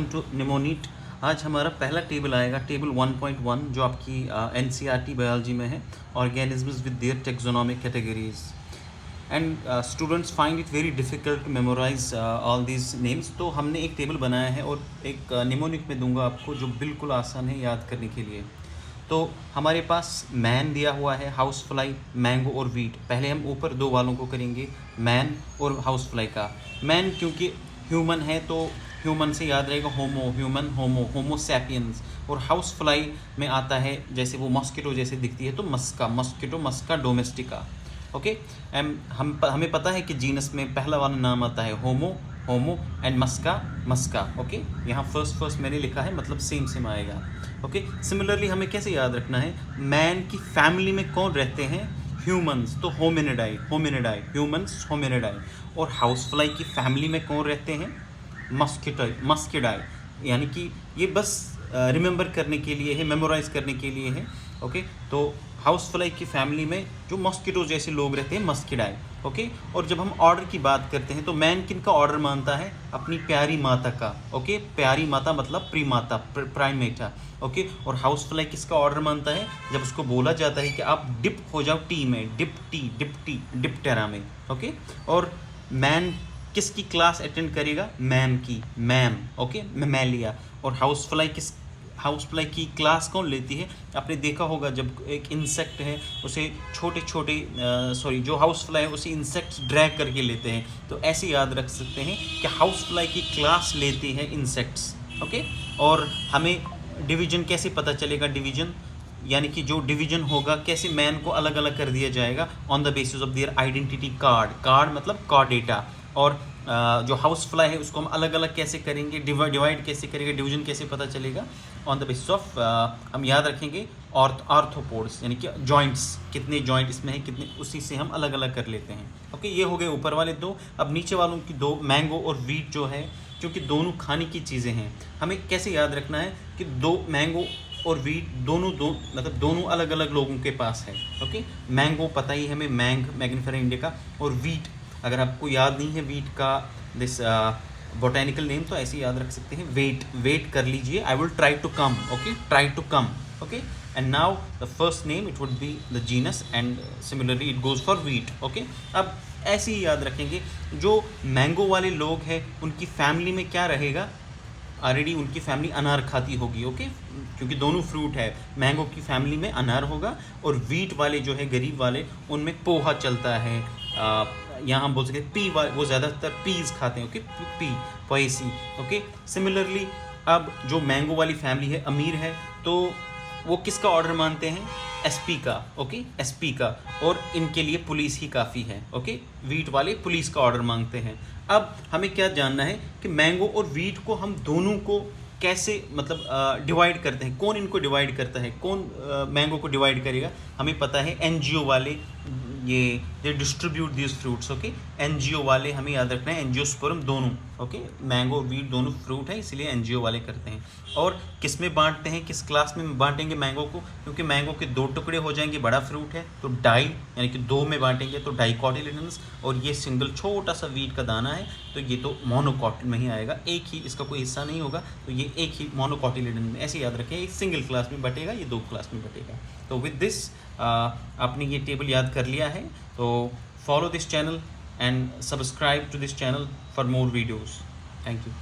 To निमोनीट। आज हमारा पहला टेबल आएगा, टेबल 1.1, जो आपकी एनसीईआरटी बायोलॉजी में है, organisms with their taxonomic categories. And students find it very difficult to memorise all these names. तो हमने एक टेबल बनाया है और एक निमोनिक में दूंगा आपको, जो बिल्कुल आसान है याद करने के लिए। तो हमारे पास मैन दिया हुआ है, हाउस फ्लाई, मैंगो और वीट। पहले हम ऊपर दो वालों को करेंगे, मैन और हाउस फ्लाई का। मैन क्योंकि ह्यूमन है तो ह्यूमन से याद रहेगा होमो, ह्यूमन होमो, होमो सैपियंस। और हाउस फ्लाई में आता है, जैसे वो मस्किटो जैसे दिखती है तो मस्का, मस्किटो मस्का डोमेस्टिका। ओके, हमें पता है कि जीनस में पहला वाला नाम आता है होमो, होमो एंड मस्का, मस्का। ओके, यहाँ फर्स्ट मैंने लिखा है, मतलब सेम आएगा। ओके, सिमिलरली हमें कैसे याद रखना है, मैन की फैमिली में कौन रहते हैं, ह्यूमंस, तो होमिनिडाई, होमिनिडाई, ह्यूमंस होमिनिडाई। और हाउस फ्लाई की फैमिली में कौन रहते हैं, मस्किटाई, मस्किडाई। यानी कि ये बस रिमेंबर करने के लिए है, मेमोराइज करने के लिए है। ओके, तो हाउस फ्लाई की फैमिली में जो मस्किटो जैसे लोग रहते हैं, मस्किडाई। ओके, और जब हम ऑर्डर की बात करते हैं तो मैन किन का ऑर्डर मानता है, अपनी प्यारी माता का। ओके, प्यारी माता मतलब प्रीमाता, प्राइमेटा। ओके, और हाउस फ्लाई किसका ऑर्डर मानता है, जब उसको बोला जाता है कि आप डिप हो जाओ टी में, dip T, dip T, Diptera में। ओके, और मैन किसकी क्लास अटेंड करेगा, मैम की, मैम। Okay, Mammalia. और हाउस फ्लाई की क्लास कौन लेती है, आपने देखा होगा जब एक इंसेक्ट है उसे छोटे छोटे जो हाउस फ्लाई है उसे इंसेक्ट्स ड्रैग करके लेते हैं, तो ऐसे याद रख सकते हैं कि हाउस फ्लाई की क्लास लेती है इंसेक्ट्स। ओके, और हमें डिवीजन कैसे पता चलेगा, डिवीजन यानी कि जो डिवीजन होगा, कैसे मैन को अलग अलग कर दिया जाएगा, on the basis of their identity card, card मतलब कार्डेटा। और जो हाउस फ्लाई है उसको हम अलग अलग कैसे करेंगे, डिवाइड कैसे करेंगे, डिवीजन कैसे पता चलेगा, ऑन द बेसिस ऑफ हम याद रखेंगे आर्थ्रोपोड्स, यानी कि जॉइंट्स, कितने जॉइंट इसमें है, कितने, उसी से हम अलग अलग कर लेते हैं। ओके, ये हो गए ऊपर वाले दो। अब नीचे वालों की दो, मैंगो और वीट जो है, क्योंकि दोनों खाने की चीज़ें हैं, हमें कैसे याद रखना है कि दो मैंगो और वीट दोनों अलग अलग लोगों के पास है। ओके, मैंगो पता ही है हमें, मैग्निफेरा इंडिका। और वीट, अगर आपको याद नहीं है वीट का दिस बोटेनिकल नेम, तो ऐसे याद रख सकते हैं, वेट कर लीजिए, I will try to come. Okay, try to come. Okay, and now the first name it would be the genus, and similarly it goes for wheat. Okay, अब ऐसे ही याद रखेंगे, जो मैंगो वाले लोग हैं उनकी फैमिली में क्या रहेगा, ऑलरेडी उनकी फैमिली अनार खाती होगी। ओके, क्योंकि दोनों फ्रूट है, मैंगो की फैमिली में अनार होगा, और वीट वाले जो है गरीब वाले, उनमें पोहा चलता है। यहाँ हम बोल सकते हैं पी वो ज़्यादातर पीज खाते हैं। Okay, P, Poaceae. Okay, similarly अब जो मैंगो वाली फैमिली है, अमीर है, तो वो किसका ऑर्डर मानते हैं, एसपी का। ओके, एसपी का, और इनके लिए पुलिस ही काफ़ी है। ओके, वीट वाले पुलिस का ऑर्डर मांगते हैं। अब हमें क्या जानना है कि मैंगो और वीट को हम दोनों को कैसे, मतलब डिवाइड करते हैं, कौन इनको डिवाइड करता है, कौन मैंगो को डिवाइड करेगा। हमें पता है एनजीओ वाले, ये they distribute this fruits. Okay, NGO वाले हमें याद रखना है, एंजियोस्पर्म दोनों। ओके, मैंगो और वीट दोनों फ्रूट है, इसलिए एनजीओ वाले करते हैं। और किस में बांटते हैं, किस क्लास में बांटेंगे मैंगो को, क्योंकि मैंगो के दो टुकड़े हो जाएंगे, बड़ा फ्रूट है तो डाई, यानी कि दो में बांटेंगे तो डाइकोटिलेडन्स। और ये सिंगल छोटा सा वीट का दाना है, तो ये तो मोनोकॉटिल में ही आएगा, एक ही, इसका कोई हिस्सा नहीं होगा, तो ये एक ही मोनोकॉटिलेडन में। ऐसे याद रखें, एक सिंगल क्लास में बटेगा, ये दो क्लास में बटेगा। तो विद दिस आपने ये टेबल याद कर लिया है, तो follow this channel and subscribe to this channel for more videos. Thank you.